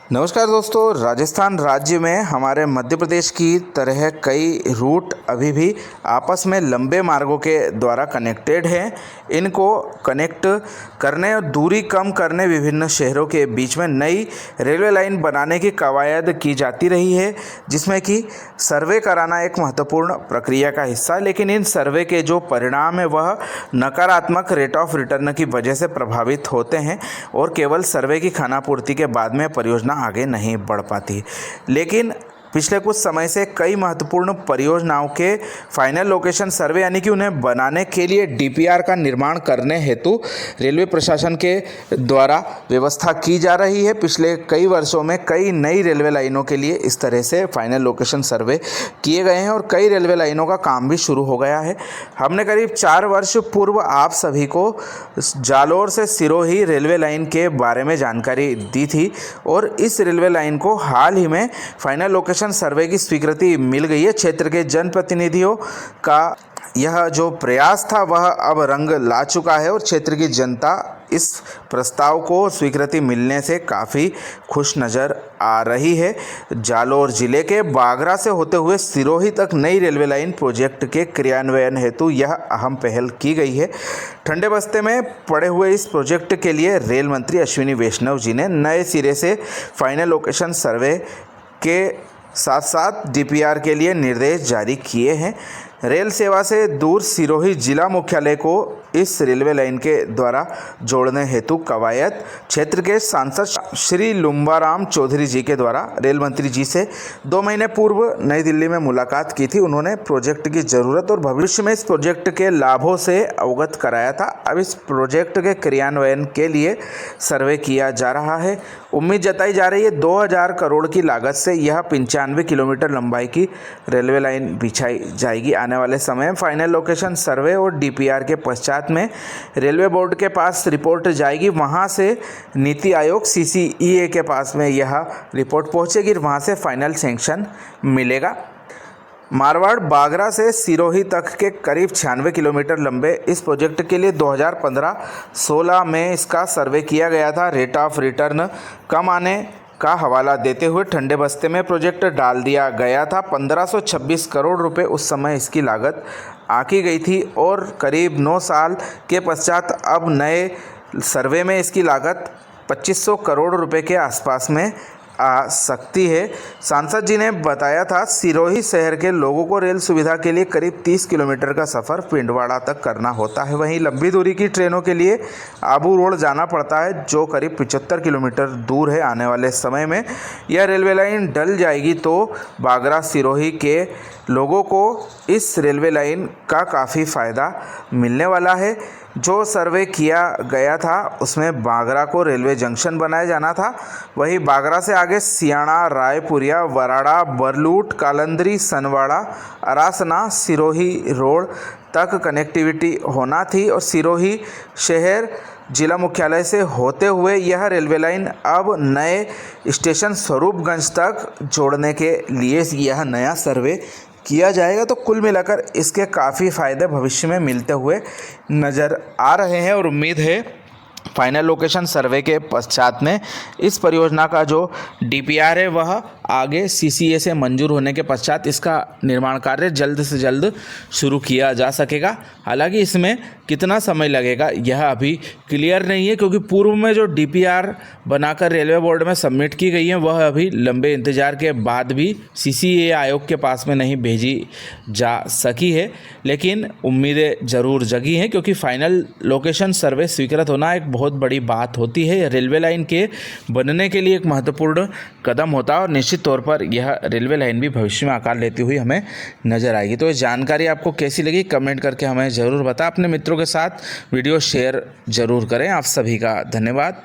नमस्कार दोस्तों, राजस्थान राज्य में हमारे मध्य प्रदेश की तरह कई रूट अभी भी आपस में लंबे मार्गों के द्वारा कनेक्टेड हैं। इनको कनेक्ट करने और दूरी कम करने विभिन्न शहरों के बीच में नई रेलवे लाइन बनाने की कवायद की जाती रही है, जिसमें कि सर्वे कराना एक महत्वपूर्ण प्रक्रिया का हिस्सा है। लेकिन इन सर्वे के जो परिणाम है वह नकारात्मक रेट ऑफ रिटर्न की वजह से प्रभावित होते हैं और केवल सर्वे की खानापूर्ति के बाद में परियोजना आगे नहीं बढ़ पाती। लेकिन पिछले कुछ समय से कई महत्वपूर्ण परियोजनाओं के फाइनल लोकेशन सर्वे यानी कि उन्हें बनाने के लिए डीपीआर का निर्माण करने हेतु रेलवे प्रशासन के द्वारा व्यवस्था की जा रही है। पिछले कई वर्षों में कई नई रेलवे लाइनों के लिए इस तरह से फाइनल लोकेशन सर्वे किए गए हैं और कई रेलवे लाइनों का काम भी शुरू हो गया है। हमने करीब 4 वर्ष पूर्व आप सभी को जालोर से सिरोही रेलवे लाइन के बारे में जानकारी दी थी और इस रेलवे लाइन को हाल ही में फाइनल लोकेशन सर्वे की स्वीकृति मिल गई है। क्षेत्र के जनप्रतिनिधियों का यह जो प्रयास था वह अब रंग ला चुका है और क्षेत्र की जनता इस प्रस्ताव को स्वीकृति मिलने से काफ़ी खुश नज़र आ रही है। जालोर जिले के बागरा से होते हुए सिरोही तक नई रेलवे लाइन प्रोजेक्ट के क्रियान्वयन हेतु यह अहम पहल की गई है। ठंडे बस्ते में पड़े हुए इस प्रोजेक्ट के लिए रेल मंत्री अश्विनी वैष्णव जी ने नए सिरे से फाइनल लोकेशन सर्वे के साथ साथ डीपीआर के लिए निर्देश जारी किए हैं। रेल सेवा से दूर सिरोही जिला मुख्यालय को इस रेलवे लाइन के द्वारा जोड़ने हेतु कवायद क्षेत्र के सांसद श्री लुम्बाराम चौधरी जी के द्वारा रेल मंत्री जी से 2 महीने पूर्व नई दिल्ली में मुलाकात की थी। उन्होंने प्रोजेक्ट की ज़रूरत और भविष्य में इस प्रोजेक्ट के लाभों से अवगत कराया था। अब इस प्रोजेक्ट के क्रियान्वयन के लिए सर्वे किया जा रहा है। उम्मीद जताई जा रही है 2000 करोड़ की लागत से यह 95 किलोमीटर लंबाई की रेलवे लाइन बिछाई जाएगी। आने वाले समय में फाइनल लोकेशन सर्वे और डीपीआर के पश्चात में रेलवे बोर्ड के पास रिपोर्ट जाएगी। वहां से नीति आयोग सीसीईए के पास में यह रिपोर्ट पहुंचेगी, वहां से फाइनल सैंक्शन मिलेगा। मारवाड़ बागरा से सिरोही तक के करीब 96 किलोमीटर लंबे इस प्रोजेक्ट के लिए 2015-16 में इसका सर्वे किया गया था। रेट ऑफ रिटर्न कम आने का हवाला देते हुए ठंडे बस्ते में प्रोजेक्ट डाल दिया गया था। 1526 करोड़ रुपए उस समय इसकी लागत आकी गई थी और करीब 9 साल के पश्चात अब नए सर्वे में इसकी लागत 2500 करोड़ रुपए के आसपास में आ सकती है। सांसद जी ने बताया था सिरोही शहर के लोगों को रेल सुविधा के लिए करीब 30 किलोमीटर का सफ़र पिंडवाड़ा तक करना होता है। वहीं लंबी दूरी की ट्रेनों के लिए आबू रोड जाना पड़ता है, जो करीब 75 किलोमीटर दूर है। आने वाले समय में यह रेलवे लाइन डल जाएगी तो बागरा सिरोही के लोगों को इस रेलवे लाइन का काफ़ी फ़ायदा मिलने वाला है। जो सर्वे किया गया था उसमें बागरा को रेलवे जंक्शन बनाया जाना था। वहीं बागरा से आगे सियाणा, रायपुरिया, वराड़ा, बरलूट, कालंदरी, सनवाड़ा, अरासना, सिरोही रोड तक कनेक्टिविटी होना थी और सिरोही शहर जिला मुख्यालय से होते हुए यह रेलवे लाइन अब नए स्टेशन स्वरूपगंज तक जोड़ने के लिए यह नया सर्वे किया जाएगा। तो कुल मिलाकर इसके काफ़ी फ़ायदे भविष्य में मिलते हुए नज़र आ रहे हैं और उम्मीद है फाइनल लोकेशन सर्वे के पश्चात में इस परियोजना का जो डीपीआर है वह आगे सीसीए से मंजूर होने के पश्चात इसका निर्माण कार्य जल्द से जल्द शुरू किया जा सकेगा। हालांकि इसमें कितना समय लगेगा यह अभी क्लियर नहीं है, क्योंकि पूर्व में जो डीपीआर बनाकर रेलवे बोर्ड में सबमिट की गई है वह अभी लंबे इंतजार के बाद भी सीसीए आयोग के पास में नहीं भेजी जा सकी है। लेकिन उम्मीदें ज़रूर जगी हैं, क्योंकि फाइनल लोकेशन सर्वे स्वीकृत होना एक बहुत बड़ी बात होती है। रेलवे लाइन के बनने के लिए एक महत्वपूर्ण कदम होता है और निश्चित तौर पर यह रेलवे लाइन भी भविष्य में आकार लेती हुई हमें नज़र आएगी। तो ये जानकारी आपको कैसी लगी कमेंट करके हमें ज़रूर बताएं। अपने मित्रों के साथ वीडियो शेयर ज़रूर करें। आप सभी का धन्यवाद।